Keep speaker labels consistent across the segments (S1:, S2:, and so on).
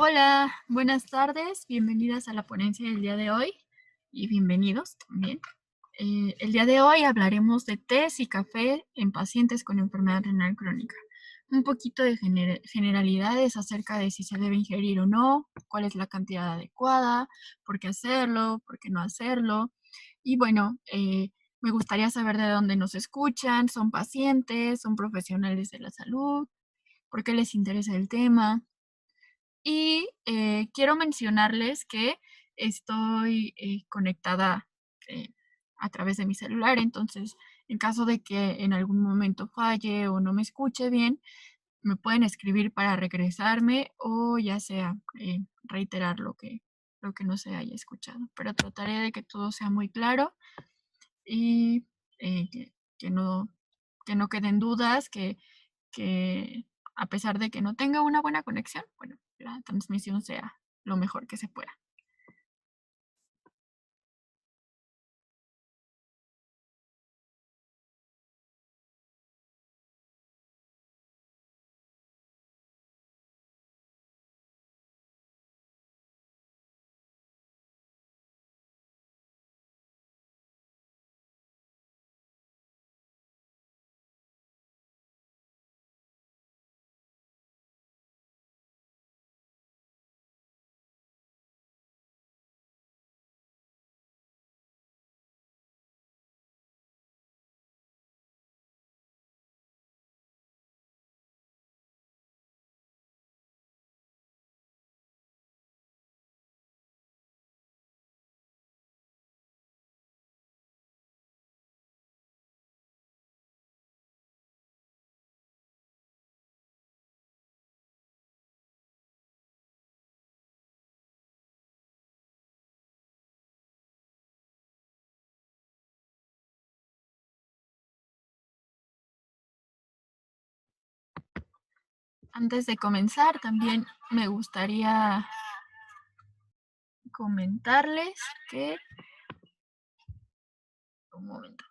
S1: Hola, buenas tardes, bienvenidas a la ponencia del día de hoy y bienvenidos también. El día de hoy hablaremos de tés y café en pacientes con enfermedad renal crónica. Un poquito de generalidades acerca de si se debe ingerir o no, cuál es la cantidad adecuada, por qué no hacerlo. Y bueno, me gustaría saber de dónde nos escuchan, son pacientes, son profesionales de la salud, por qué les interesa el tema. Y, quiero mencionarles que estoy, conectada, eh, a través de mi celular. Entonces, en caso de que en algún momento falle o no me escuche bien, me pueden escribir para regresarme o ya sea, reiterar lo que no se haya escuchado. Pero trataré de que todo sea muy claro y, que no queden dudas, que a pesar de que no tenga una buena conexión, bueno, la transmisión sea lo mejor que se pueda. Antes de comenzar, también me gustaría comentarles que un momento,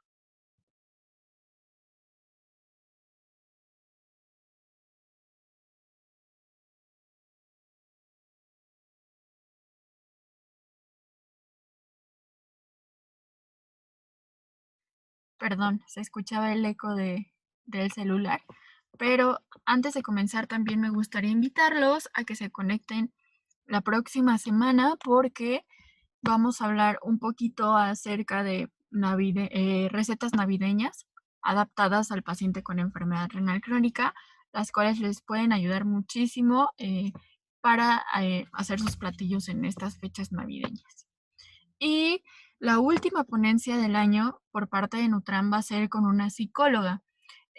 S1: perdón, se escuchaba el eco del celular, pero antes de comenzar también me gustaría invitarlos a que se conecten la próxima semana porque vamos a hablar un poquito acerca de recetas navideñas adaptadas al paciente con enfermedad renal crónica, las cuales les pueden ayudar muchísimo para hacer sus platillos en estas fechas navideñas. Y la última ponencia del año por parte de Nutram va a ser con una psicóloga.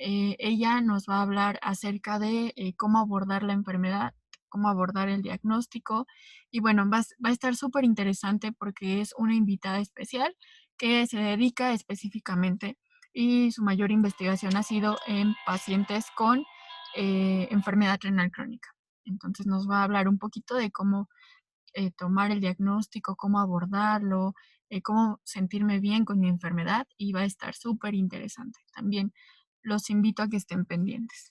S1: Ella nos va a hablar acerca de cómo abordar la enfermedad, cómo abordar el diagnóstico. Y bueno, va a estar súper interesante porque es una invitada especial que se dedica específicamente y su mayor investigación ha sido en pacientes con enfermedad renal crónica. Entonces nos va a hablar un poquito de cómo tomar el diagnóstico, cómo abordarlo, cómo sentirme bien con mi enfermedad y va a estar súper interesante. También los invito a que estén pendientes.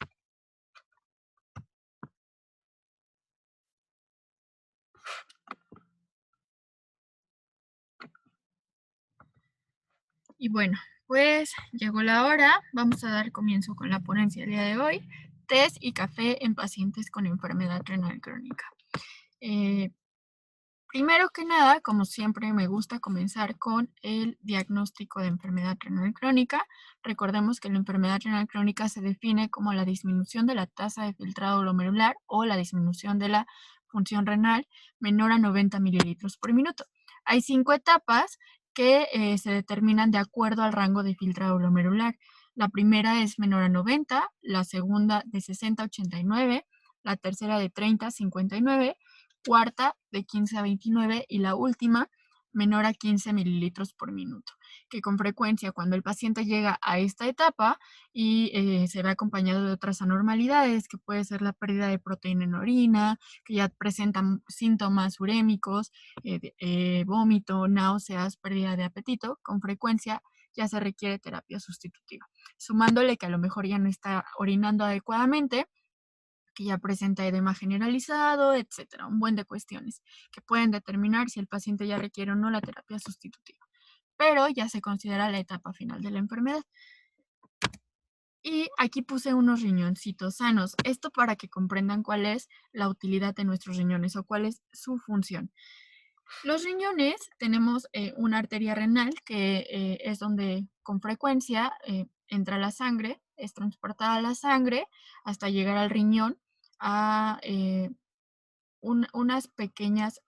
S1: Y bueno, pues llegó la hora. Vamos a dar comienzo con la ponencia del día de hoy. Test y café en pacientes con enfermedad renal crónica. Eh, Primero que nada, como siempre, me gusta comenzar con el diagnóstico de enfermedad renal crónica. Recordemos que la enfermedad renal crónica se define como la disminución de la tasa de filtrado glomerular o la disminución de la función renal menor a 90 mililitros por minuto. Hay 5 etapas que se determinan de acuerdo al rango de filtrado glomerular. La primera es menor a 90, la segunda de 60 a 89, la tercera de 30 a 59, cuarta de 15 a 29 y la última menor a 15 mililitros por minuto, que con frecuencia cuando el paciente llega a esta etapa y se ve acompañado de otras anormalidades, que puede ser la pérdida de proteína en orina, que ya presentan síntomas urémicos, vómito, náuseas, pérdida de apetito, con frecuencia ya se requiere terapia sustitutiva. Sumándole que a lo mejor ya no está orinando adecuadamente, que ya presenta edema generalizado, etcétera. Un buen de cuestiones que pueden determinar si el paciente ya requiere o no la terapia sustitutiva, pero ya se considera la etapa final de la enfermedad. Y aquí puse unos riñoncitos sanos. Esto para que comprendan cuál es la utilidad de nuestros riñones o cuál es su función. Los riñones tenemos una arteria renal que es donde con frecuencia entra la sangre, es transportada la sangre hasta llegar al riñón a unas pequeñas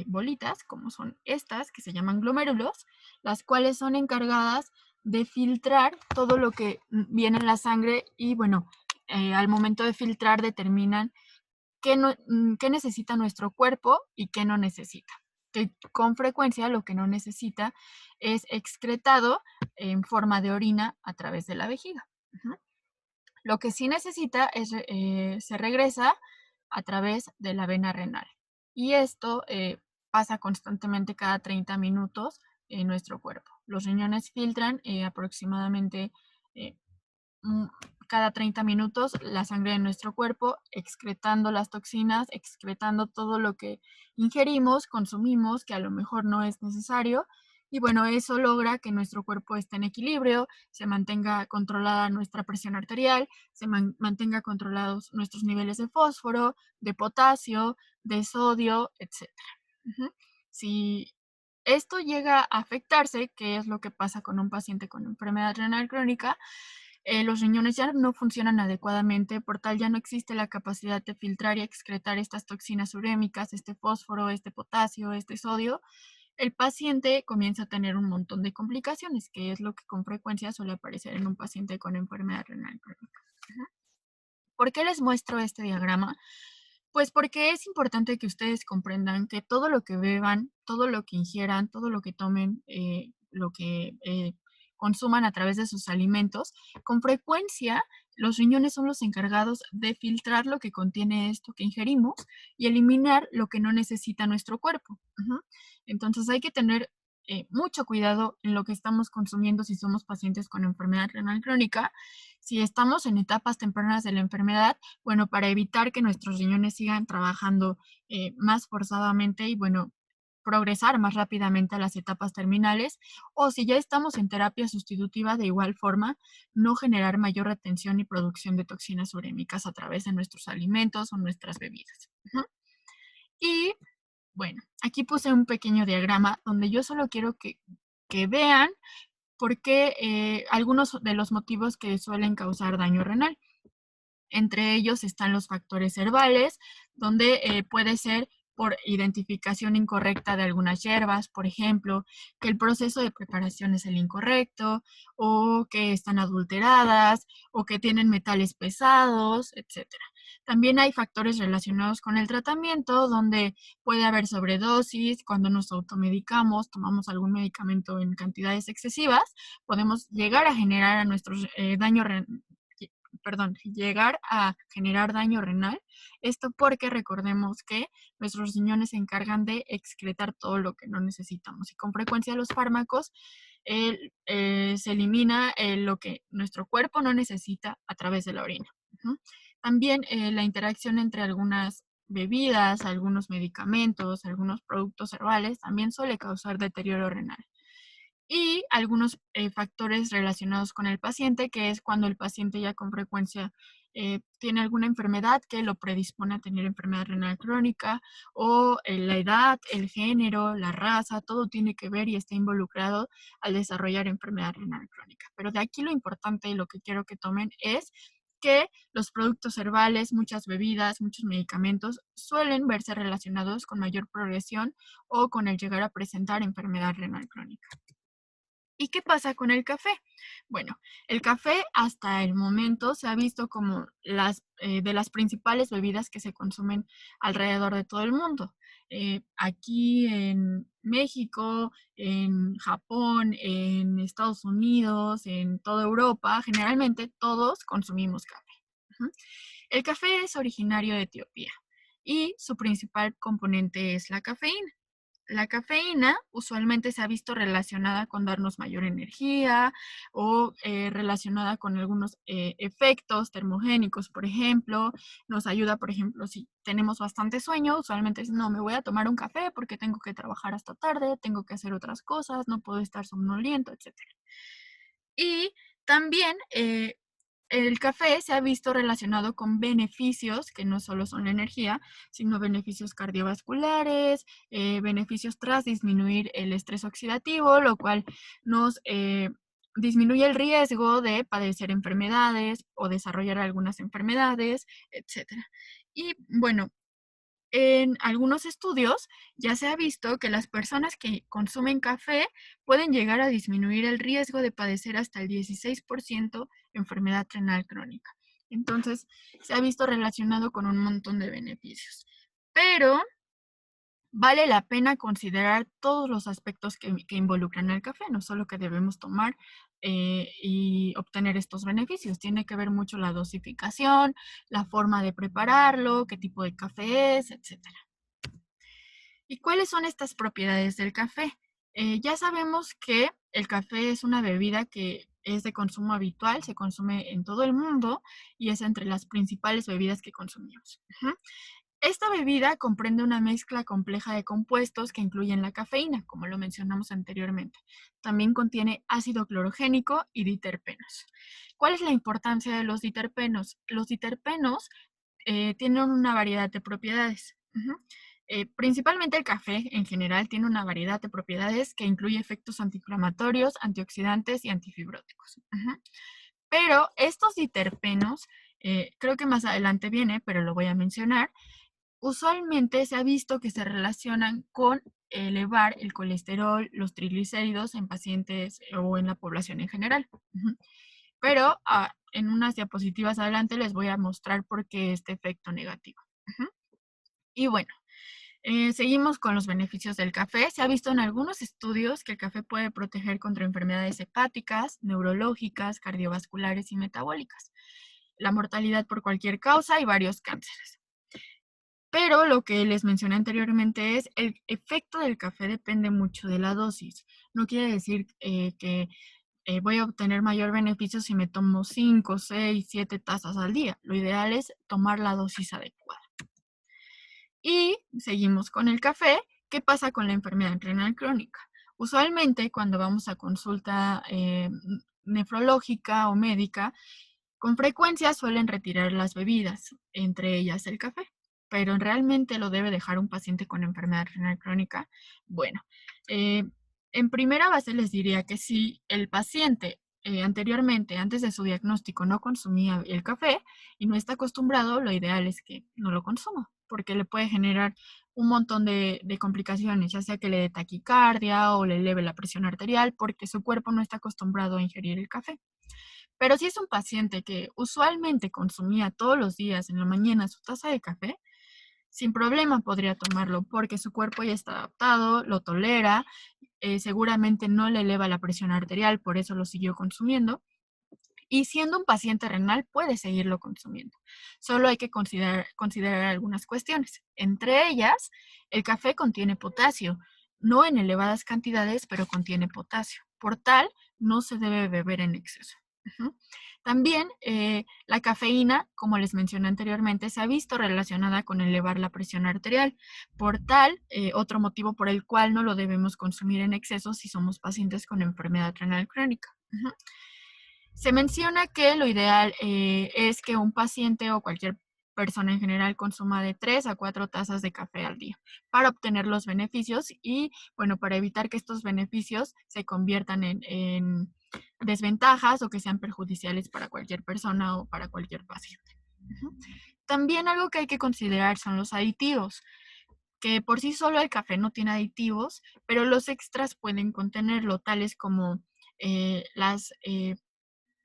S1: bolitas, como son estas, que se llaman glomérulos, las cuales son encargadas de filtrar todo lo que viene en la sangre y bueno, al momento de filtrar determinan qué necesita nuestro cuerpo y qué no necesita. Que con frecuencia lo que no necesita es excretado en forma de orina a través de la vejiga. Lo que sí necesita es, se regresa a través de la vena renal. Y esto pasa constantemente cada 30 minutos en nuestro cuerpo. Los riñones filtran aproximadamente eh, mm, cada 30 minutos la sangre de nuestro cuerpo, excretando las toxinas, excretando todo lo que ingerimos, consumimos, que a lo mejor no es necesario. Y bueno, eso logra que nuestro cuerpo esté en equilibrio, se mantenga controlada nuestra presión arterial, se mantenga controlados nuestros niveles de fósforo, de potasio, de sodio, etcétera. Si esto llega a afectarse, que es lo que pasa con un paciente con enfermedad renal crónica, los riñones ya no funcionan adecuadamente, por tal ya no existe la capacidad de filtrar y excretar estas toxinas urémicas, este fósforo, este potasio, este sodio. El paciente comienza a tener un montón de complicaciones, que es lo que con frecuencia suele aparecer en un paciente con enfermedad renal crónica. ¿Por qué les muestro este diagrama? Pues porque es importante que ustedes comprendan que todo lo que beban, todo lo que ingieran, todo lo que tomen, lo que consuman a través de sus alimentos, con frecuencia los riñones son los encargados de filtrar lo que contiene esto que ingerimos y eliminar lo que no necesita nuestro cuerpo. Entonces hay que tener mucho cuidado en lo que estamos consumiendo si somos pacientes con enfermedad renal crónica. Si estamos en etapas tempranas de la enfermedad, bueno, para evitar que nuestros riñones sigan trabajando más forzadamente y, bueno, progresar más rápidamente a las etapas terminales, o si ya estamos en terapia sustitutiva, de igual forma, no generar mayor retención y producción de toxinas urémicas a través de nuestros alimentos o nuestras bebidas. Y bueno, aquí puse un pequeño diagrama donde yo solo quiero que vean por qué algunos de los motivos que suelen causar daño renal. Entre ellos están los factores herbales, donde puede ser por identificación incorrecta de algunas hierbas, por ejemplo, que el proceso de preparación es el incorrecto, o que están adulteradas, o que tienen metales pesados, etcétera. También hay factores relacionados con el tratamiento, donde puede haber sobredosis, cuando nos automedicamos, tomamos algún medicamento en cantidades excesivas, podemos llegar a generar a nuestros llegar a generar daño renal. Esto porque recordemos que nuestros riñones se encargan de excretar todo lo que no necesitamos y con frecuencia los fármacos se elimina lo que nuestro cuerpo no necesita a través de la orina. También la interacción entre algunas bebidas, algunos medicamentos, algunos productos herbales también suele causar deterioro renal y algunos factores relacionados con el paciente, que es cuando el paciente ya con frecuencia tiene alguna enfermedad que lo predispone a tener enfermedad renal crónica, o la edad, el género, la raza, todo tiene que ver y está involucrado al desarrollar enfermedad renal crónica. Pero de aquí lo importante y lo que quiero que tomen es que los productos herbales, muchas bebidas, muchos medicamentos suelen verse relacionados con mayor progresión o con el llegar a presentar enfermedad renal crónica. ¿Y qué pasa con el café? Bueno, el café hasta el momento se ha visto como de las principales bebidas que se consumen alrededor de todo el mundo. Aquí en México, en Japón, en Estados Unidos, en toda Europa, generalmente todos consumimos café. El café es originario de Etiopía y su principal componente es la cafeína. La cafeína usualmente se ha visto relacionada con darnos mayor energía o relacionada con algunos efectos termogénicos, por ejemplo. Nos ayuda, por ejemplo, si tenemos bastante sueño, usualmente es, no, me voy a tomar un café porque tengo que trabajar hasta tarde, tengo que hacer otras cosas, no puedo estar somnoliento, etcétera. Y también el café se ha visto relacionado con beneficios que no solo son la energía, sino beneficios cardiovasculares, beneficios tras disminuir el estrés oxidativo, lo cual nos disminuye el riesgo de padecer enfermedades o desarrollar algunas enfermedades, etcétera. Y bueno, en algunos estudios ya se ha visto que las personas que consumen café pueden llegar a disminuir el riesgo de padecer hasta el 16% enfermedad renal crónica. Entonces, se ha visto relacionado con un montón de beneficios. Pero vale la pena considerar todos los aspectos que involucran el café, no solo que debemos tomar y obtener estos beneficios. Tiene que ver mucho la dosificación, la forma de prepararlo, qué tipo de café es, etcétera. ¿Y cuáles son estas propiedades del café? Ya sabemos que el café es una bebida que es de consumo habitual, se consume en todo el mundo y es entre las principales bebidas que consumimos. Ujú. Esta bebida comprende una mezcla compleja de compuestos que incluyen la cafeína, como lo mencionamos anteriormente. También contiene ácido clorogénico y diterpenos. ¿Cuál es la importancia de los diterpenos? Los diterpenos tienen una variedad de propiedades. Ujú. Principalmente el café en general tiene una variedad de propiedades que incluye efectos antiinflamatorios, antioxidantes y antifibróticos. Ujú. Pero estos diterpenos, creo que más adelante viene, pero lo voy a mencionar, usualmente se ha visto que se relacionan con elevar el colesterol, los triglicéridos en pacientes o en la población en general. Ujú. Pero en unas diapositivas adelante les voy a mostrar por qué este efecto negativo. Ujú. Y bueno, seguimos con los beneficios del café. Se ha visto en algunos estudios que el café puede proteger contra enfermedades hepáticas, neurológicas, cardiovasculares y metabólicas, la mortalidad por cualquier causa y varios cánceres. Pero lo que les mencioné anteriormente es el efecto del café depende mucho de la dosis. No quiere decir que voy a obtener mayor beneficio si me tomo 5, 6, 7 tazas al día. Lo ideal es tomar la dosis adecuada. Y seguimos con el café. ¿Qué pasa con la enfermedad renal crónica? Usualmente cuando vamos a consulta nefrológica o médica, con frecuencia suelen retirar las bebidas, entre ellas el café, pero ¿realmente lo debe dejar un paciente con enfermedad renal crónica? Bueno, eh, en primera base les diría que si el paciente anteriormente, antes de su diagnóstico, no consumía el café y no está acostumbrado, lo ideal es que no lo consuma, porque le puede generar un montón de complicaciones, ya sea que le dé taquicardia o le eleve la presión arterial, porque su cuerpo no está acostumbrado a ingerir el café. Pero si es un paciente que usualmente consumía todos los días en la mañana su taza de café, sin problema podría tomarlo porque su cuerpo ya está adaptado, lo tolera, seguramente no le eleva la presión arterial, por eso lo siguió consumiendo. Y siendo un paciente renal puede seguirlo consumiendo. Solo hay que considerar algunas cuestiones. Entre ellas, el café contiene potasio, no en elevadas cantidades, pero contiene potasio. Por tal, no se debe beber en exceso. Ujú. También la cafeína, como les mencioné anteriormente, se ha visto relacionada con elevar la presión arterial. Por tal, otro motivo por el cual no lo debemos consumir en exceso si somos pacientes con enfermedad renal crónica. Ujú. Se menciona que lo ideal es que un paciente o cualquier persona en general consuma de 3 a 4 tazas de café al día para obtener los beneficios y, bueno, para evitar que estos beneficios se conviertan en desventajas o que sean perjudiciales para cualquier persona o para cualquier paciente. Ujú. También algo que hay que considerar son los aditivos, que por sí solo el café no tiene aditivos, pero los extras pueden contenerlo, tales como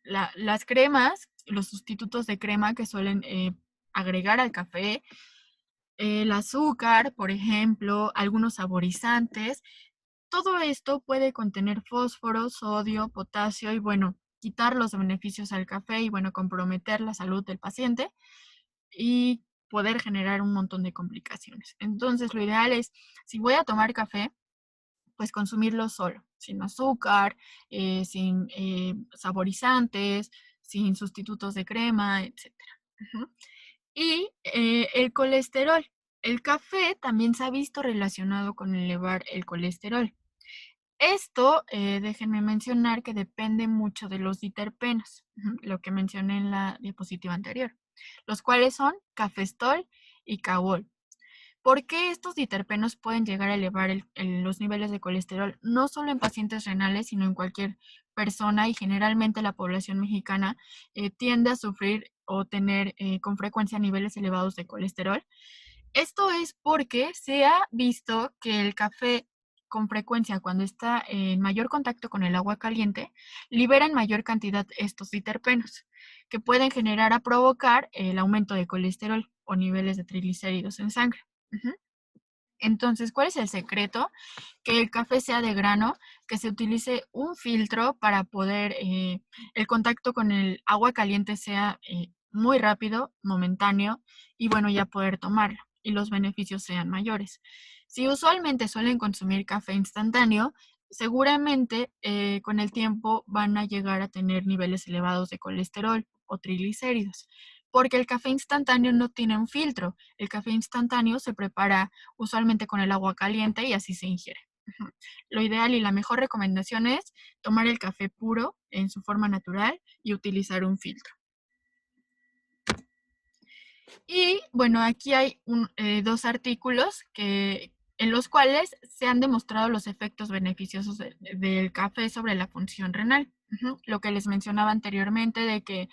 S1: las cremas, los sustitutos de crema que suelen agregar al café, el azúcar, por ejemplo, algunos saborizantes. Todo esto puede contener fósforo, sodio, potasio y bueno, quitar los beneficios al café y bueno, comprometer la salud del paciente. Y poder generar un montón de complicaciones. Entonces, lo ideal es, si voy a tomar café, pues consumirlo solo, sin azúcar, sin saborizantes, sin sustitutos de crema, etcétera. Ujú. Y el colesterol. El café también se ha visto relacionado con elevar el colesterol. Esto, déjenme mencionar que depende mucho de los diterpenos, lo que mencioné en la diapositiva anterior, los cuales son cafestol y cagol. ¿Por qué estos diterpenos pueden llegar a elevar los niveles de colesterol? No solo en pacientes renales, sino en cualquier persona, y generalmente la población mexicana tiende a sufrir o tener con frecuencia niveles elevados de colesterol. Esto es porque se ha visto que el café con frecuencia, cuando está en mayor contacto con el agua caliente, libera en mayor cantidad estos diterpenos, que pueden generar a provocar el aumento de colesterol o niveles de triglicéridos en sangre. Ujú. Entonces, ¿cuál es el secreto? Que el café sea de grano, que se utilice un filtro para poder, el contacto con el agua caliente sea muy rápido, momentáneo, y bueno, ya poder tomarlo y los beneficios sean mayores. Si usualmente suelen consumir café instantáneo, seguramente con el tiempo van a llegar a tener niveles elevados de colesterol o triglicéridos, porque el café instantáneo no tiene un filtro. El café instantáneo se prepara usualmente con el agua caliente y así se ingiere. Ujú. Lo ideal y la mejor recomendación es tomar el café puro en su forma natural y utilizar un filtro. Y bueno, aquí hay dos artículos en los cuales se han demostrado los efectos beneficiosos del café sobre la función renal. Ujú. Lo que les mencionaba anteriormente de que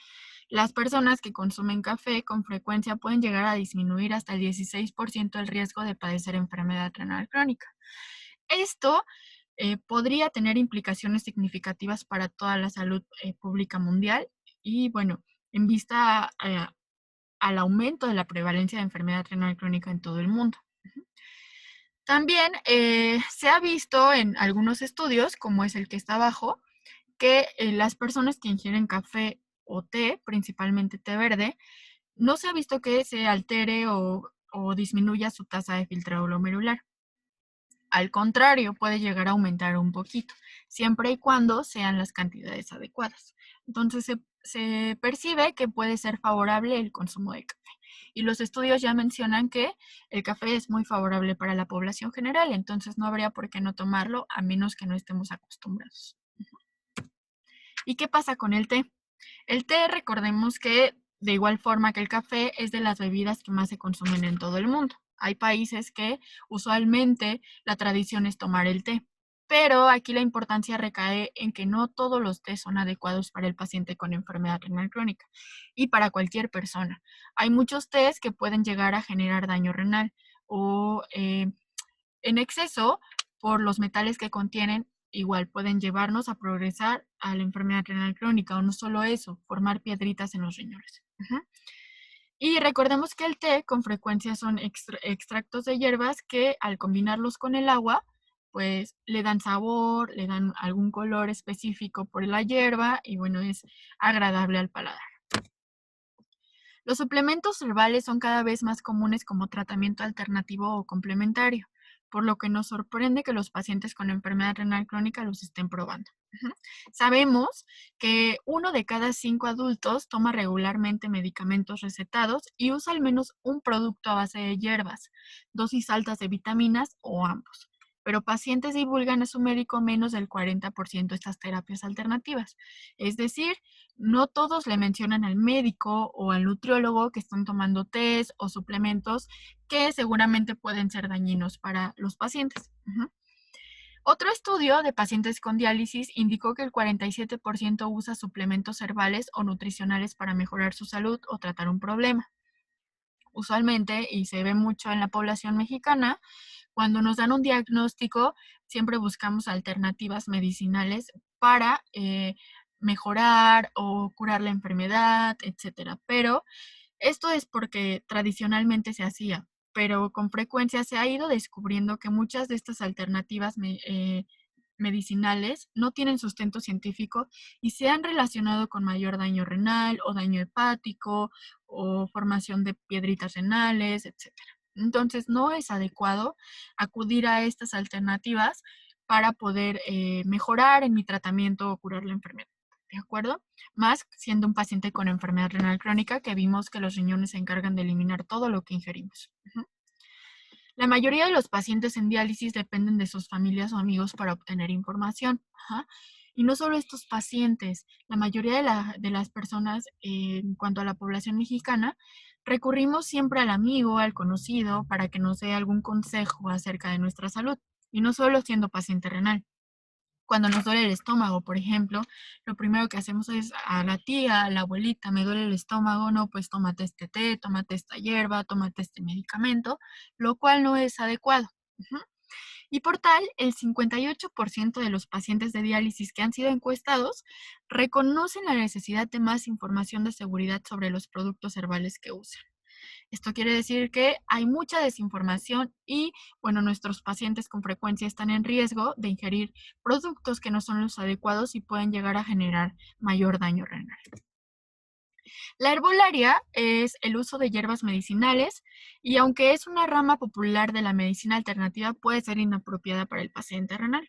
S1: las personas que consumen café con frecuencia pueden llegar a disminuir hasta el 16% el riesgo de padecer enfermedad renal crónica. Esto podría tener implicaciones significativas para toda la salud pública mundial y bueno, en vista al aumento de la prevalencia de enfermedad renal crónica en todo el mundo. También se ha visto en algunos estudios, como es el que está abajo, que las personas que ingieren café o té, principalmente té verde, no se ha visto que se altere o disminuya su tasa de filtrado glomerular. Al contrario, puede llegar a aumentar un poquito, siempre y cuando sean las cantidades adecuadas. Entonces, se percibe que puede ser favorable el consumo de café. Y los estudios ya mencionan que el café es muy favorable para la población general, entonces no habría por qué no tomarlo a menos que no estemos acostumbrados. ¿Y qué pasa con el té? El té, recordemos que de igual forma que el café, es de las bebidas que más se consumen en todo el mundo. Hay países que usualmente la tradición es tomar el té, pero aquí la importancia recae en que no todos los tés son adecuados para el paciente con enfermedad renal crónica y para cualquier persona. Hay muchos tés que pueden llegar a generar daño renal o en exceso por los metales que contienen, igual pueden llevarnos a progresar a la enfermedad renal crónica, o no solo eso, formar piedritas en los riñones. Ujú. Y recordemos que el té con frecuencia son extractos de hierbas que al combinarlos con el agua, pues le dan sabor, le dan algún color específico por la hierba y bueno, es agradable al paladar. Los suplementos herbales son cada vez más comunes como tratamiento alternativo o complementario, por lo que nos sorprende que los pacientes con enfermedad renal crónica los estén probando. Ujú. Sabemos que 1 de cada 5 adultos toma regularmente medicamentos recetados y usa al menos un producto a base de hierbas, dosis altas de vitaminas o ambos. Pero pacientes divulgan a su médico menos del 40% estas terapias alternativas. Es decir, no todos le mencionan al médico o al nutriólogo que están tomando tés o suplementos que seguramente pueden ser dañinos para los pacientes. Ujú. Otro estudio de pacientes con diálisis indicó que el 47% usa suplementos herbales o nutricionales para mejorar su salud o tratar un problema. Usualmente, y se ve mucho en la población mexicana, cuando nos dan un diagnóstico, siempre buscamos alternativas medicinales para mejorar o curar la enfermedad, etcétera. Pero esto es porque tradicionalmente se hacía, pero con frecuencia se ha ido descubriendo que muchas de estas alternativas medicinales no tienen sustento científico y se han relacionado con mayor daño renal o daño hepático o formación de piedritas renales, etcétera. Entonces, no es adecuado acudir a estas alternativas para poder mejorar en mi tratamiento o curar la enfermedad. ¿De acuerdo? Más siendo un paciente con enfermedad renal crónica, que vimos que los riñones se encargan de eliminar todo lo que ingerimos. La mayoría de los pacientes en diálisis dependen de sus familias o amigos para obtener información. Ajá. Y no solo estos pacientes, la mayoría de las personas, en cuanto a la población mexicana, recurrimos siempre al amigo, al conocido, para que nos dé algún consejo acerca de nuestra salud, y no solo siendo paciente renal. Cuando nos duele el estómago, por ejemplo, lo primero que hacemos es a la tía, a la abuelita, me duele el estómago, no, pues tómate este té, tómate esta hierba, tómate este medicamento, lo cual no es adecuado. Y por tal, el 58% de los pacientes de diálisis que han sido encuestados reconocen la necesidad de más información de seguridad sobre los productos herbales que usan. Esto quiere decir que hay mucha desinformación y, bueno, nuestros pacientes con frecuencia están en riesgo de ingerir productos que no son los adecuados y pueden llegar a generar mayor daño renal. La herbolaria es el uso de hierbas medicinales y, aunque es una rama popular de la medicina alternativa, puede ser inapropiada para el paciente renal.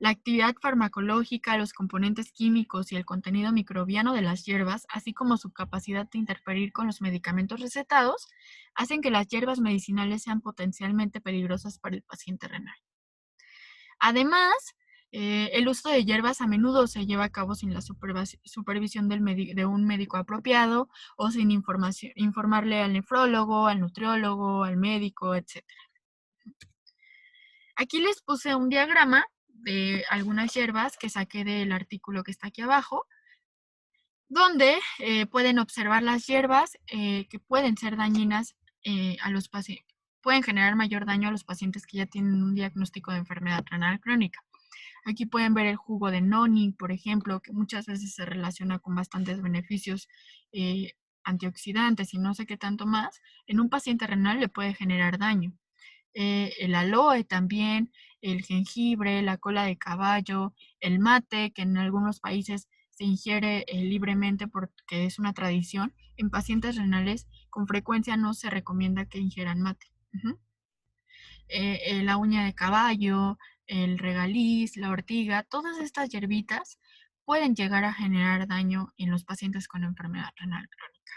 S1: La actividad farmacológica, los componentes químicos y el contenido microbiano de las hierbas, así como su capacidad de interferir con los medicamentos recetados, hacen que las hierbas medicinales sean potencialmente peligrosas para el paciente renal. Además, el uso de hierbas a menudo se lleva a cabo sin la supervisión de un médico apropiado o sin informarle al nefrólogo, al nutriólogo, al médico, etc. Aquí les puse un diagrama de algunas hierbas que saqué del artículo que está aquí abajo, donde pueden observar las hierbas que pueden ser dañinas a los pacientes, pueden generar mayor daño a los pacientes que ya tienen un diagnóstico de enfermedad renal crónica. Aquí pueden ver el jugo de noni, por ejemplo, que muchas veces se relaciona con bastantes beneficios antioxidantes y no sé qué tanto más. En un paciente renal le puede generar daño. El aloe también, el jengibre, la cola de caballo, el mate, que en algunos países se ingiere libremente porque es una tradición. En pacientes renales con frecuencia no se recomienda que ingieran mate. La uña de caballo, el regaliz, la ortiga, todas estas hierbitas pueden llegar a generar daño en los pacientes con enfermedad renal crónica.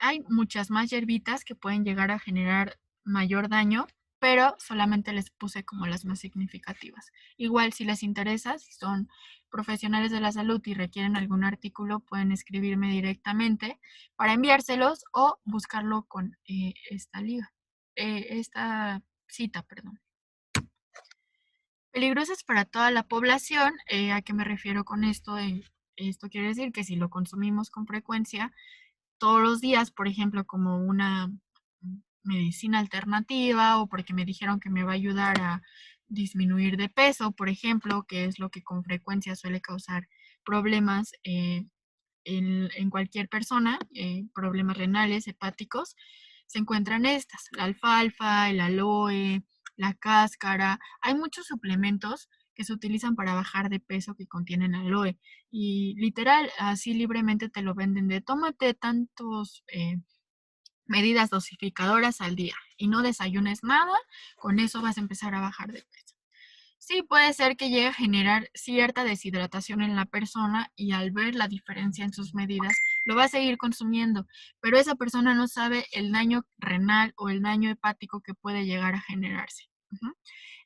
S1: Hay muchas más hierbitas que pueden llegar a generar mayor daño, pero solamente les puse como las más significativas. Igual, si les interesa, si son profesionales de la salud y requieren algún artículo, pueden escribirme directamente para enviárselos o buscarlo con esta cita, perdón. Peligrosas para toda la población. ¿A qué me refiero con esto? Esto quiere decir que si lo consumimos con frecuencia, todos los días, por ejemplo, como una medicina alternativa o porque me dijeron que me va a ayudar a disminuir de peso, por ejemplo, que es lo que con frecuencia suele causar problemas en cualquier persona, problemas renales, hepáticos, se encuentran estas, la alfalfa, el aloe, la cáscara. Hay muchos suplementos que se utilizan para bajar de peso que contienen aloe y literal, así libremente te lo venden de tómate tantos medidas dosificadoras al día y no desayunes nada, con eso vas a empezar a bajar de peso. Sí, puede ser que llegue a generar cierta deshidratación en la persona y al ver la diferencia en sus medidas, lo va a seguir consumiendo, pero esa persona no sabe el daño renal o el daño hepático que puede llegar a generarse.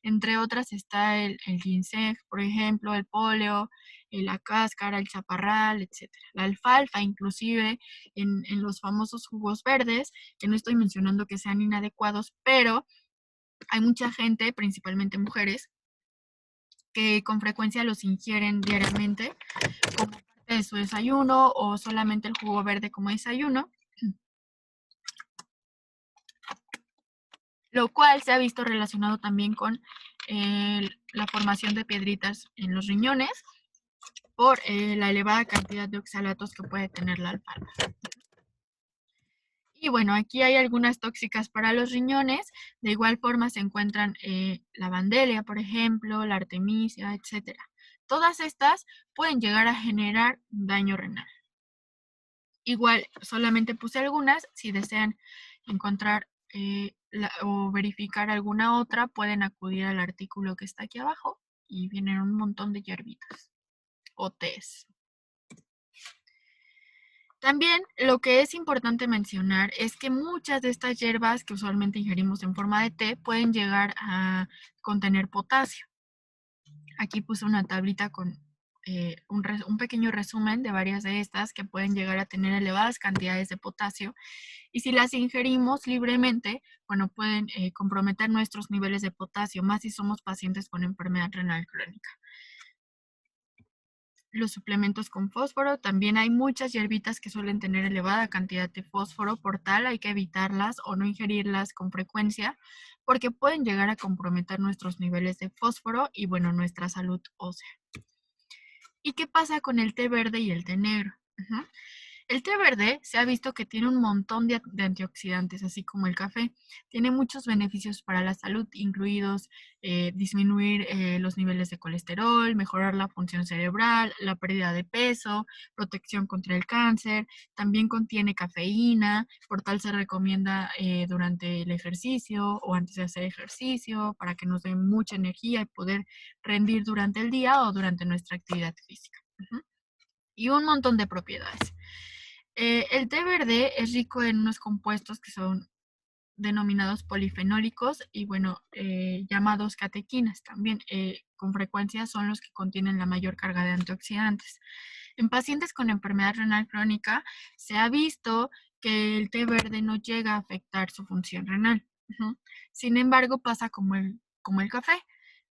S1: Entre otras está el ginseng, por ejemplo, el poleo, la cáscara, el chaparral, etc. La alfalfa, inclusive en los famosos jugos verdes, que no estoy mencionando que sean inadecuados, pero hay mucha gente, principalmente mujeres, que con frecuencia los ingieren diariamente como parte de su desayuno o solamente el jugo verde como desayuno, lo cual se ha visto relacionado también con la formación de piedritas en los riñones por la elevada cantidad de oxalatos que puede tener la alfalfa. Y bueno, aquí hay algunas tóxicas para los riñones. De igual forma se encuentran la vandelia, por ejemplo, la artemisia, etc. Todas estas pueden llegar a generar daño renal. Igual, solamente puse algunas. Si desean encontrar o verificar alguna otra, pueden acudir al artículo que está aquí abajo y vienen un montón de hierbitas o tés. También lo que es importante mencionar es que muchas de estas hierbas que usualmente ingerimos en forma de té pueden llegar a contener potasio. Aquí puse una tablita con un pequeño resumen de varias de estas que pueden llegar a tener elevadas cantidades de potasio, y si las ingerimos libremente, bueno, pueden comprometer nuestros niveles de potasio, más si somos pacientes con enfermedad renal crónica. Los suplementos con fósforo, también hay muchas hierbitas que suelen tener elevada cantidad de fósforo, por tal hay que evitarlas o no ingerirlas con frecuencia porque pueden llegar a comprometer nuestros niveles de fósforo y, bueno, nuestra salud ósea. ¿Y qué pasa con el té verde y el té negro? El té verde se ha visto que tiene un montón de antioxidantes, así como el café. Tiene muchos beneficios para la salud, incluidos disminuir los niveles de colesterol, mejorar la función cerebral, la pérdida de peso, protección contra el cáncer. También contiene cafeína, por tal se recomienda durante el ejercicio o antes de hacer ejercicio para que nos dé mucha energía y poder rendir durante el día o durante nuestra actividad física. Y un montón de propiedades. El té verde es rico en unos compuestos que son denominados polifenólicos y, bueno, llamados catequinas también. Con frecuencia son los que contienen la mayor carga de antioxidantes. En pacientes con enfermedad renal crónica se ha visto que el té verde no llega a afectar su función renal. Sin embargo, pasa como el café,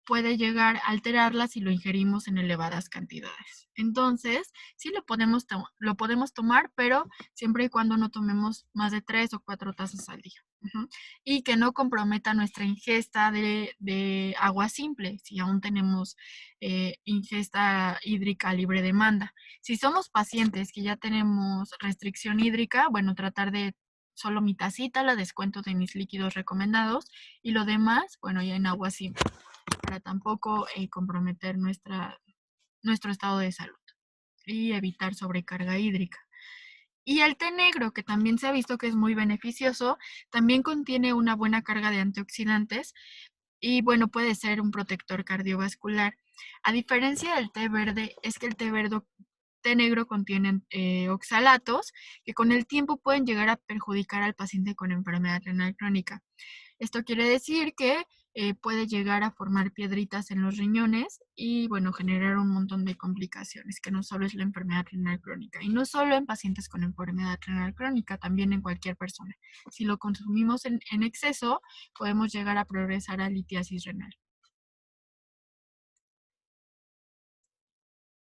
S1: puede llegar a alterarla si lo ingerimos en elevadas cantidades. Entonces, sí lo podemos tomar, pero siempre y cuando no tomemos más de 3 o 4 tazas al día. Y que no comprometa nuestra ingesta de agua simple, si aún tenemos ingesta hídrica a libre demanda. Si somos pacientes que ya tenemos restricción hídrica, bueno, tratar de solo mi tacita, la descuento de mis líquidos recomendados, y lo demás, bueno, ya en agua simple, para tampoco comprometer nuestro estado de salud y evitar sobrecarga hídrica. Y el té negro, que también se ha visto que es muy beneficioso, también contiene una buena carga de antioxidantes y, bueno, puede ser un protector cardiovascular. A diferencia del té verde, es que el té negro contiene oxalatos que con el tiempo pueden llegar a perjudicar al paciente con enfermedad renal crónica. Esto quiere decir que puede llegar a formar piedritas en los riñones y, bueno, generar un montón de complicaciones, que no solo es la enfermedad renal crónica, y no solo en pacientes con enfermedad renal crónica, también en cualquier persona. Si lo consumimos en exceso, podemos llegar a progresar a litiasis renal.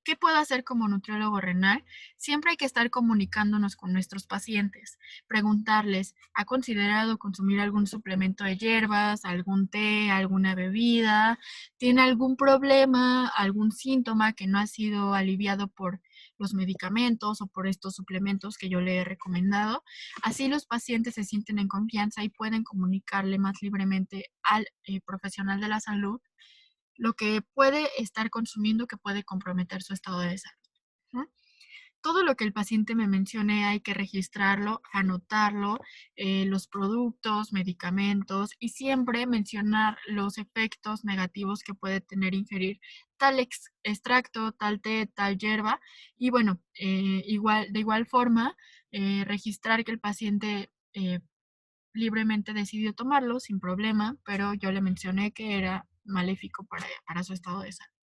S1: ¿Qué puedo hacer como nutriólogo renal? Siempre hay que estar comunicándonos con nuestros pacientes, preguntarles, ¿ha considerado consumir algún suplemento de hierbas, algún té, alguna bebida? ¿Tiene algún problema, algún síntoma que no ha sido aliviado por los medicamentos o por estos suplementos que yo le he recomendado? Así los pacientes se sienten en confianza y pueden comunicarle más libremente al profesional de la salud lo que puede estar consumiendo que puede comprometer su estado de salud. ¿No? Todo lo que el paciente me mencione hay que registrarlo, anotarlo, los productos, medicamentos, y siempre mencionar los efectos negativos que puede tener ingerir tal extracto, tal té, tal hierba. Y, bueno, de igual forma, registrar que el paciente libremente decidió tomarlo sin problema, pero yo le mencioné que era maléfico para su estado de salud.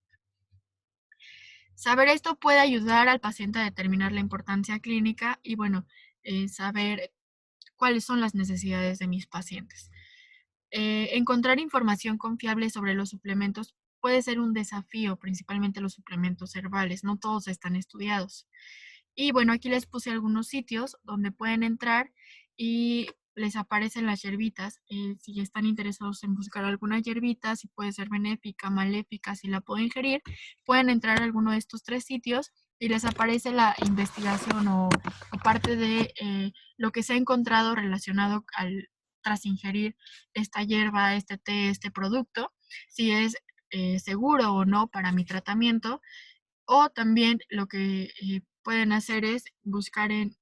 S1: Saber esto puede ayudar al paciente a determinar la importancia clínica y, bueno, saber cuáles son las necesidades de mis pacientes. Encontrar información confiable sobre los suplementos puede ser un desafío, principalmente los suplementos herbales, no todos están estudiados. Y, bueno, aquí les puse algunos sitios donde pueden entrar y les aparecen las hierbitas. Si están interesados en buscar alguna hierbita, si puede ser benéfica, maléfica, si la puedo ingerir, pueden entrar a alguno de estos 3 sitios y les aparece la investigación o parte de lo que se ha encontrado relacionado tras ingerir esta hierba, este té, este producto, si es seguro o no para mi tratamiento. O también lo que pueden hacer es buscar en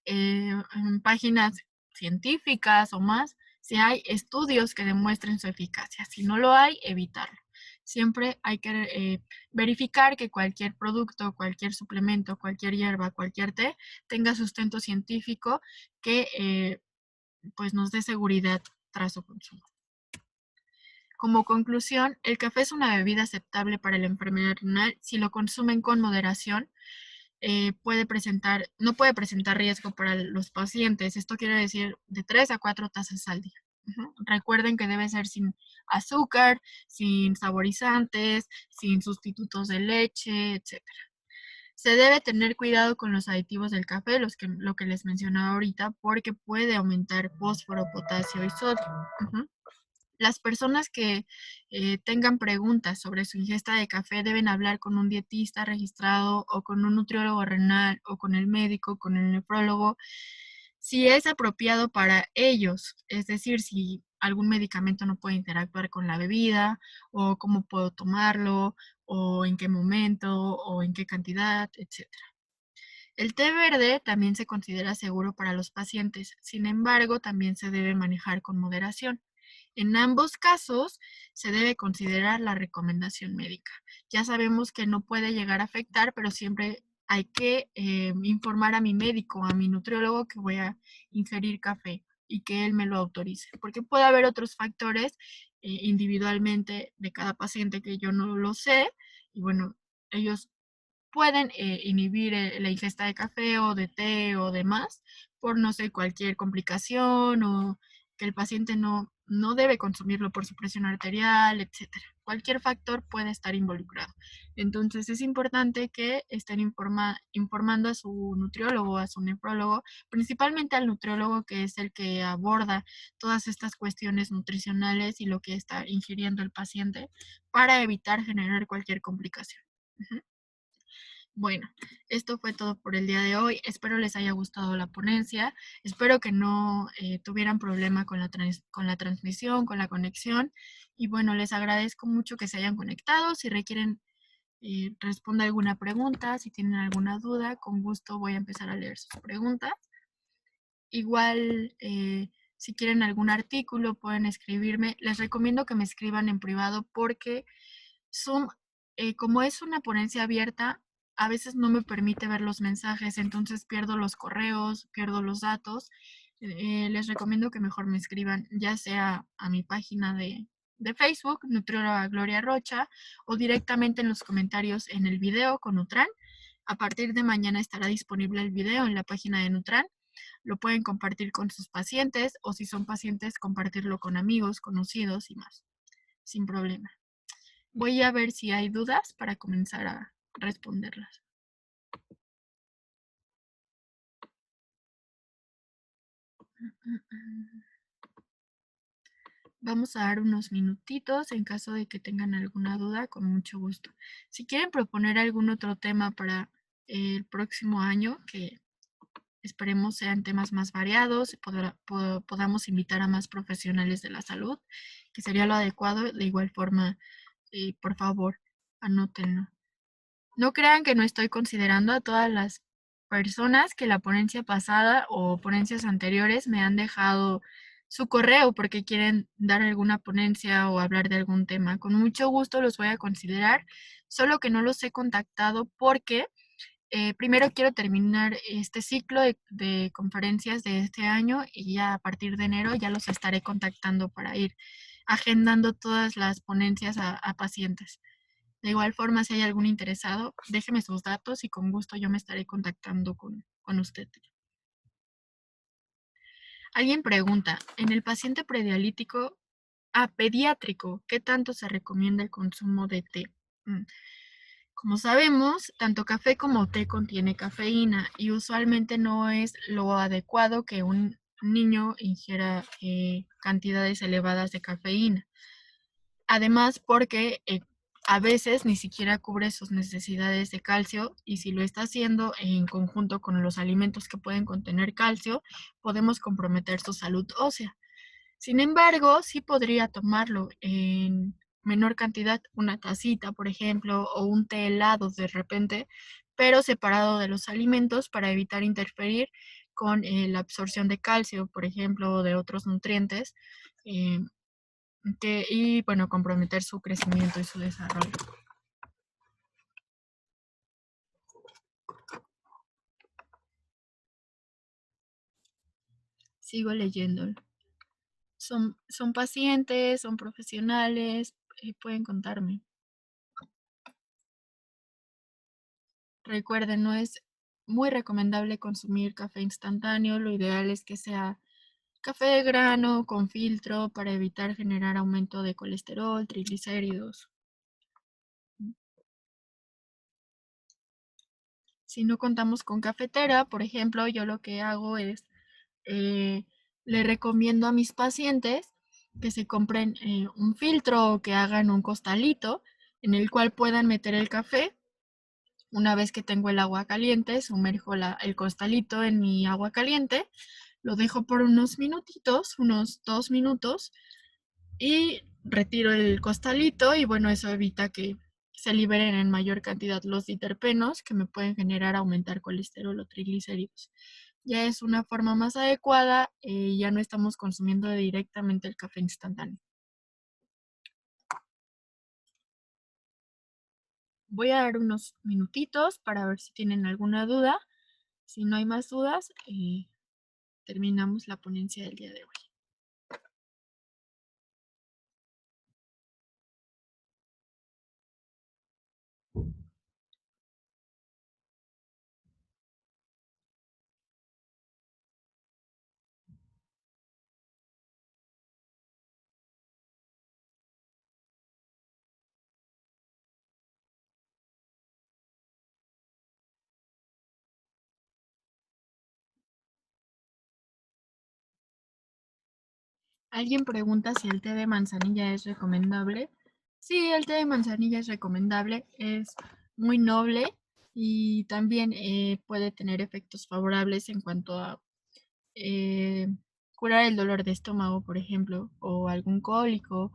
S1: en páginas científicas o más, si hay estudios que demuestren su eficacia. Si no lo hay, evitarlo. Siempre hay que verificar que cualquier producto, cualquier suplemento, cualquier hierba, cualquier té tenga sustento científico que pues nos dé seguridad tras su consumo. Como conclusión, el café es una bebida aceptable para la enfermedad renal si lo consumen con moderación. No puede presentar riesgo para los pacientes. Esto quiere decir de 3 a 4 tazas al día. Recuerden que debe ser sin azúcar, sin saborizantes, sin sustitutos de leche, etcétera. Se debe tener cuidado con los aditivos del café, lo que les mencionaba ahorita, porque puede aumentar fósforo, potasio y sodio. Las personas que tengan preguntas sobre su ingesta de café deben hablar con un dietista registrado o con un nutriólogo renal o con el médico, con el nefrólogo, si es apropiado para ellos, es decir, si algún medicamento no puede interactuar con la bebida o cómo puedo tomarlo o en qué momento o en qué cantidad, etc. El té verde también se considera seguro para los pacientes, sin embargo, también se debe manejar con moderación. En ambos casos, se debe considerar la recomendación médica. Ya sabemos que no puede llegar a afectar, pero siempre hay que informar a mi médico, a mi nutriólogo que voy a ingerir café y que él me lo autorice, porque puede haber otros factores individualmente de cada paciente que yo no lo sé y bueno, ellos pueden inhibir la ingesta de café o de té o demás por, no sé, cualquier complicación o que el paciente no debe consumirlo por su presión arterial, etcétera. Cualquier factor puede estar involucrado. Entonces es importante que estén informando a su nutriólogo, a su nefrólogo, principalmente al nutriólogo que es el que aborda todas estas cuestiones nutricionales y lo que está ingiriendo el paciente para evitar generar cualquier complicación. Uh -huh. Bueno, esto fue todo por el día de hoy. Espero les haya gustado la ponencia. Espero que no tuvieran problema con la transmisión, con la conexión. Y bueno, les agradezco mucho que se hayan conectado. Si requieren responder alguna pregunta, si tienen alguna duda, con gusto voy a empezar a leer sus preguntas. Igual, si quieren algún artículo, pueden escribirme. Les recomiendo que me escriban en privado porque Zoom, como es una ponencia abierta, a veces no me permite ver los mensajes, entonces pierdo los correos, pierdo los datos. Les recomiendo que mejor me escriban, ya sea a mi página de Facebook, Nutrióloga Gloria Rocha, o directamente en los comentarios en el video con Nutran. A partir de mañana estará disponible el video en la página de Nutran. Lo pueden compartir con sus pacientes o si son pacientes, compartirlo con amigos, conocidos y más, sin problema. Voy a ver si hay dudas para comenzar a responderlas. Vamos a dar unos minutitos en caso de que tengan alguna duda, con mucho gusto. Si quieren proponer algún otro tema para el próximo año, que esperemos sean temas más variados, podamos invitar a más profesionales de la salud, que sería lo adecuado. De igual forma, por favor, anótenlo. No crean que no estoy considerando a todas las personas que la ponencia pasada o ponencias anteriores me han dejado su correo porque quieren dar alguna ponencia o hablar de algún tema. Con mucho gusto los voy a considerar, solo que no los he contactado porque primero quiero terminar este ciclo de conferencias de este año y ya a partir de enero ya los estaré contactando para ir agendando todas las ponencias a pacientes. De igual forma, si hay algún interesado, déjeme sus datos y con gusto yo me estaré contactando con usted. Alguien pregunta, en el paciente predialítico, pediátrico, ¿qué tanto se recomienda el consumo de té? Como sabemos, tanto café como té contiene cafeína y usualmente no es lo adecuado que un niño ingiera cantidades elevadas de cafeína. Además, porque a veces ni siquiera cubre sus necesidades de calcio y si lo está haciendo en conjunto con los alimentos que pueden contener calcio, podemos comprometer su salud ósea. Sin embargo, sí podría tomarlo en menor cantidad, una tacita, por ejemplo, o un té helado de repente, pero separado de los alimentos para evitar interferir con la absorción de calcio, por ejemplo, o de otros nutrientes, eh, y bueno, comprometer su crecimiento y su desarrollo. Sigo leyendo. Son pacientes, son profesionales, pueden contarme. Recuerden, no es muy recomendable consumir café instantáneo, lo ideal es que sea café de grano con filtro para evitar generar aumento de colesterol, triglicéridos. Si no contamos con cafetera, por ejemplo, yo lo que hago es, eh, le recomiendo a mis pacientes que se compren un filtro o que hagan un costalito en el cual puedan meter el café. Una vez que tengo el agua caliente, sumerjo el costalito en mi agua caliente, lo dejo por unos minutitos, unos 2 minutos, y retiro el costalito y bueno, eso evita que se liberen en mayor cantidad los diterpenos que me pueden generar aumentar colesterol o triglicéridos. Ya es una forma más adecuada, ya no estamos consumiendo directamente el café instantáneo. Voy a dar unos minutitos para ver si tienen alguna duda. Si no hay más dudas, terminamos la ponencia del día de hoy. Alguien pregunta si el té de manzanilla es recomendable. Sí, el té de manzanilla es recomendable, es muy noble y también puede tener efectos favorables en cuanto a eh, curar el dolor de estómago, por ejemplo, o algún cólico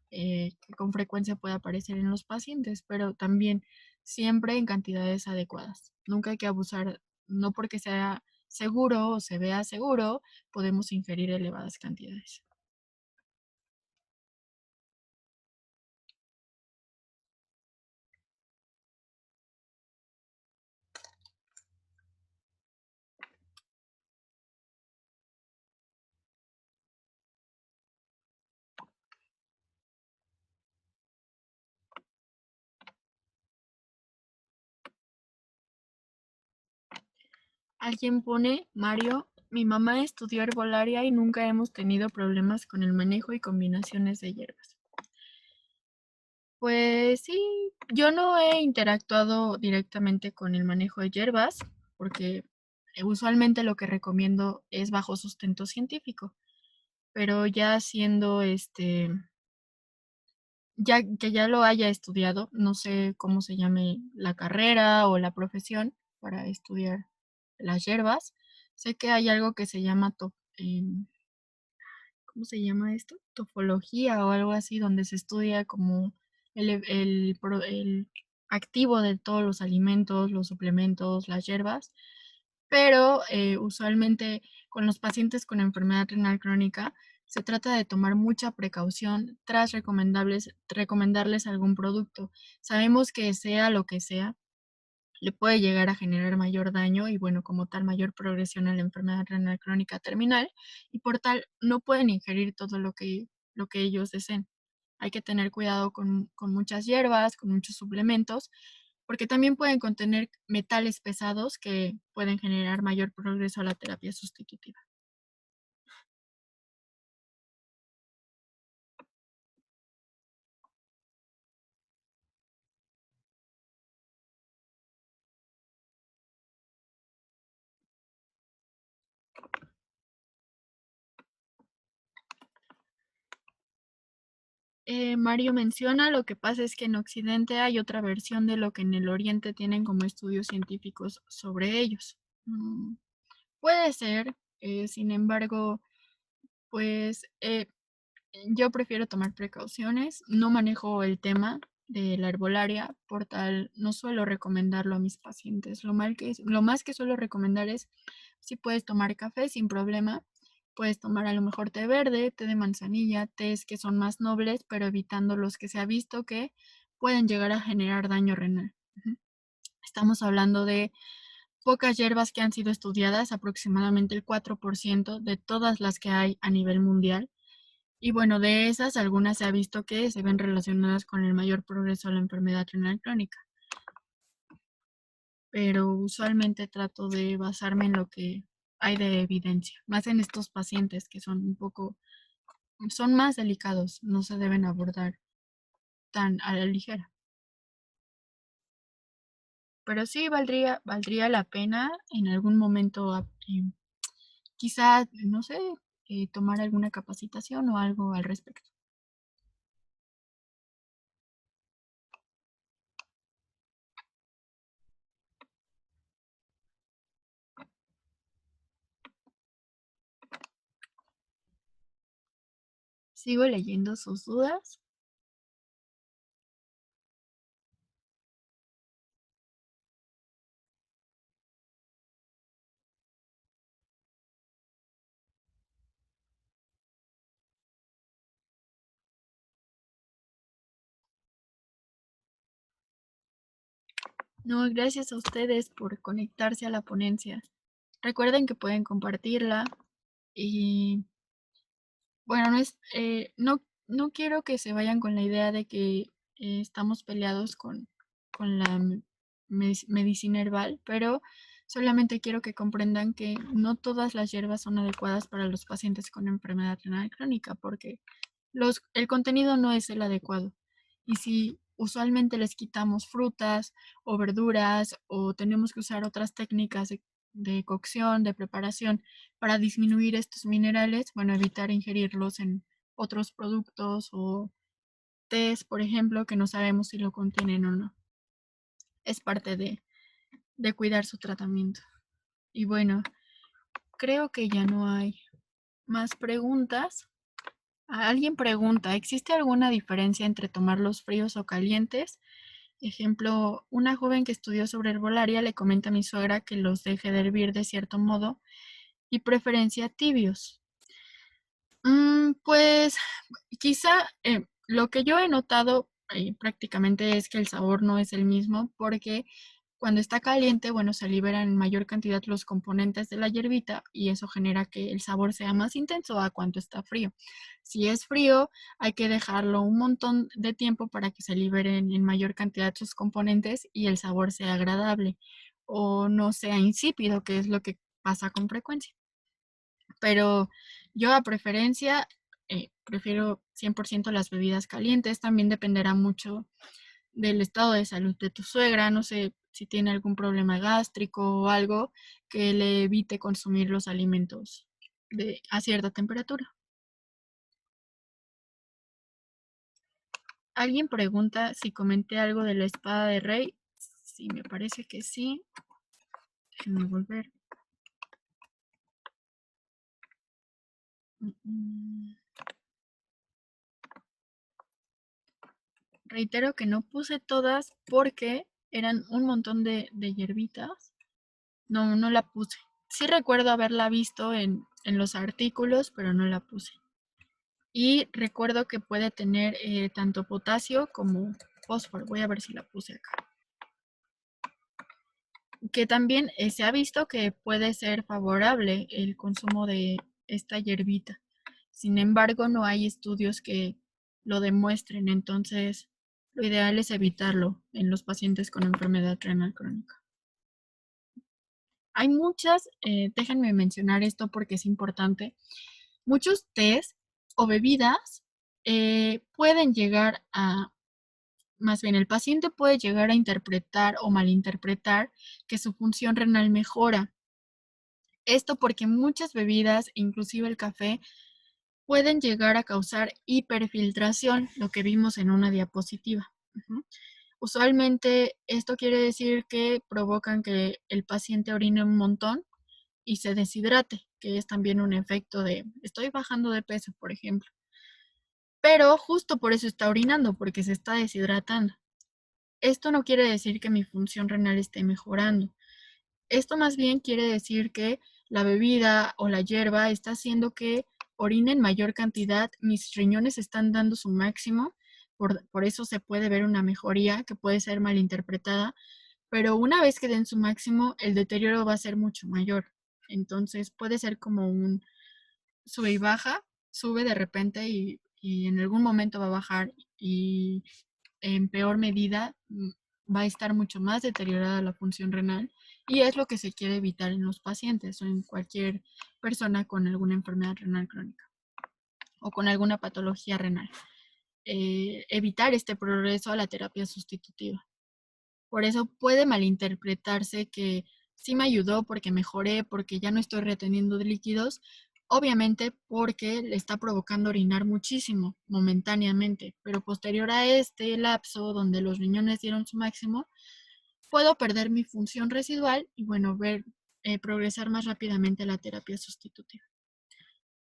S1: que con frecuencia puede aparecer en los pacientes, pero también siempre en cantidades adecuadas. Nunca hay que abusar, no porque sea seguro o se vea seguro, podemos ingerir elevadas cantidades. Alguien pone, Mario, mi mamá estudió herbolaria y nunca hemos tenido problemas con el manejo y combinaciones de hierbas. Pues sí, yo no he interactuado directamente con el manejo de hierbas porque usualmente lo que recomiendo es bajo sustento científico, pero ya siendo ya que ya lo haya estudiado, no sé cómo se llame la carrera o la profesión para estudiar las hierbas. Sé que hay algo que se llama ¿cómo se llama esto? Tofología o algo así, donde se estudia como el activo de todos los alimentos, los suplementos, las hierbas, pero usualmente con los pacientes con enfermedad renal crónica se trata de tomar mucha precaución tras recomendarles algún producto. Sabemos que sea lo que sea, le puede llegar a generar mayor daño y, bueno, como tal, mayor progresión en la enfermedad renal crónica terminal y por tal no pueden ingerir todo lo que ellos deseen. Hay que tener cuidado con muchas hierbas, con muchos suplementos, porque también pueden contener metales pesados que pueden generar mayor progreso a la terapia sustitutiva. Mario menciona, lo que pasa es que en Occidente hay otra versión de lo que en el Oriente tienen como estudios científicos sobre ellos. Mm, Puede ser, sin embargo, pues yo prefiero tomar precauciones, no manejo el tema, de la herbolaria, por tal, no suelo recomendarlo a mis pacientes. Lo más que suelo recomendar es si puedes tomar café sin problema, puedes tomar a lo mejor té verde, té de manzanilla, tés que son más nobles, pero evitando los que se ha visto que pueden llegar a generar daño renal. Ujú. Estamos hablando de pocas hierbas que han sido estudiadas, aproximadamente el 4% de todas las que hay a nivel mundial. Y bueno, de esas, algunas se ha visto que se ven relacionadas con el mayor progreso de la enfermedad renal crónica, pero usualmente trato de basarme en lo que hay de evidencia, más en estos pacientes que son son más delicados, no se deben abordar tan a la ligera. Pero sí valdría la pena en algún momento, quizá, no sé, tomar alguna capacitación o algo al respecto. Sigo leyendo sus dudas. No, gracias a ustedes por conectarse a la ponencia. Recuerden que pueden compartirla y bueno, no quiero que se vayan con la idea de que estamos peleados con la medicina herbal, pero solamente quiero que comprendan que no todas las hierbas son adecuadas para los pacientes con enfermedad renal crónica, porque el contenido no es el adecuado. Y si usualmente les quitamos frutas o verduras o tenemos que usar otras técnicas de cocción, de preparación para disminuir estos minerales, bueno, evitar ingerirlos en otros productos o tés, por ejemplo, que no sabemos si lo contienen o no. Es parte de cuidar su tratamiento. Y bueno, creo que ya no hay más preguntas. Alguien pregunta, ¿existe alguna diferencia entre tomarlos fríos o calientes? Ejemplo, una joven que estudió sobre herbolaria le comenta a mi suegra que los deje de hervir de cierto modo y preferencia tibios. Pues quizá lo que yo he notado prácticamente es que el sabor no es el mismo porque cuando está caliente, bueno, se liberan en mayor cantidad los componentes de la hierbita y eso genera que el sabor sea más intenso a cuando está frío. Si es frío, hay que dejarlo un montón de tiempo para que se liberen en mayor cantidad sus componentes y el sabor sea agradable o no sea insípido, que es lo que pasa con frecuencia. Pero yo a preferencia prefiero 100% las bebidas calientes. También dependerá mucho del estado de salud de tu suegra. No sé si tiene algún problema gástrico o algo que le evite consumir los alimentos a cierta temperatura. Alguien pregunta si comenté algo de la espada de rey. Sí, me parece que sí. Déjenme volver. Mm, mm. Reitero que no puse todas porque eran un montón de hierbitas. No, no la puse. Sí recuerdo haberla visto en los artículos, pero no la puse. Y recuerdo que puede tener tanto potasio como fósforo. Voy a ver si la puse acá. Que también se ha visto que puede ser favorable el consumo de esta hierbita. Sin embargo, no hay estudios que lo demuestren. Entonces, lo ideal es evitarlo en los pacientes con enfermedad renal crónica. Hay muchas, déjenme mencionar esto porque es importante, muchos tés o bebidas pueden llegar a, más bien el paciente puede llegar a interpretar o malinterpretar que su función renal mejora. Esto porque muchas bebidas, inclusive el café, pueden llegar a causar hiperfiltración, lo que vimos en una diapositiva. Ujú. Usualmente esto quiere decir que provocan que el paciente orine un montón y se deshidrate, que es también un efecto de estoy bajando de peso, por ejemplo. pero justo por eso está orinando, porque se está deshidratando. Esto no quiere decir que mi función renal esté mejorando. Esto más bien quiere decir que la bebida o la hierba está haciendo que orine en mayor cantidad, mis riñones están dando su máximo, por eso se puede ver una mejoría que puede ser malinterpretada, pero una vez que den su máximo, el deterioro va a ser mucho mayor. Entonces puede ser como un sube y baja, sube de repente y en algún momento va a bajar y en peor medida va a estar mucho más deteriorada la función renal y es lo que se quiere evitar en los pacientes o en cualquier persona con alguna enfermedad renal crónica o con alguna patología renal. Evitar este progreso a la terapia sustitutiva. Por eso puede malinterpretarse que sí me ayudó porque mejoré, porque ya no estoy reteniendo líquidos, obviamente porque le está provocando orinar muchísimo momentáneamente, pero posterior a este lapso donde los riñones dieron su máximo, puedo perder mi función residual y bueno, ver progresar más rápidamente la terapia sustitutiva.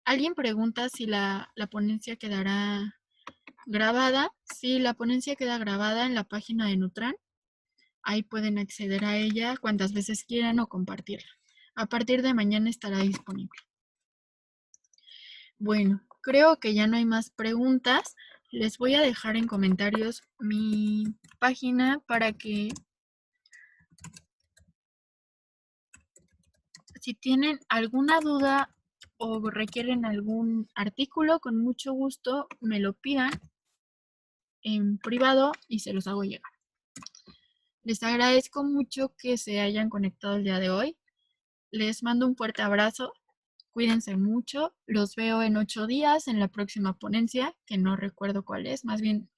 S1: Alguien pregunta si la ponencia quedará grabada. Sí, la ponencia queda grabada en la página de Nutran. Ahí pueden acceder a ella cuantas veces quieran o compartirla. A partir de mañana estará disponible. Bueno, creo que ya no hay más preguntas. Les voy a dejar en comentarios mi página para que si tienen alguna duda o requieren algún artículo, con mucho gusto me lo pidan en privado y se los hago llegar. Les agradezco mucho que se hayan conectado el día de hoy. Les mando un fuerte abrazo. Cuídense mucho. Los veo en 8 días en la próxima ponencia, que no recuerdo cuál es. Más bien,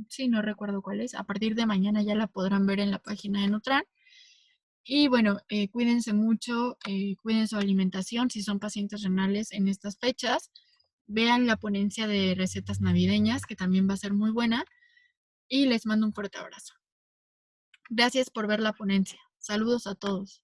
S1: sí, no recuerdo cuál es. A partir de mañana ya la podrán ver en la página de Nutran. Y bueno, cuídense mucho, cuiden su alimentación si son pacientes renales en estas fechas. Vean la ponencia de recetas navideñas, que también va a ser muy buena. Y les mando un fuerte abrazo. Gracias por ver la ponencia. Saludos a todos.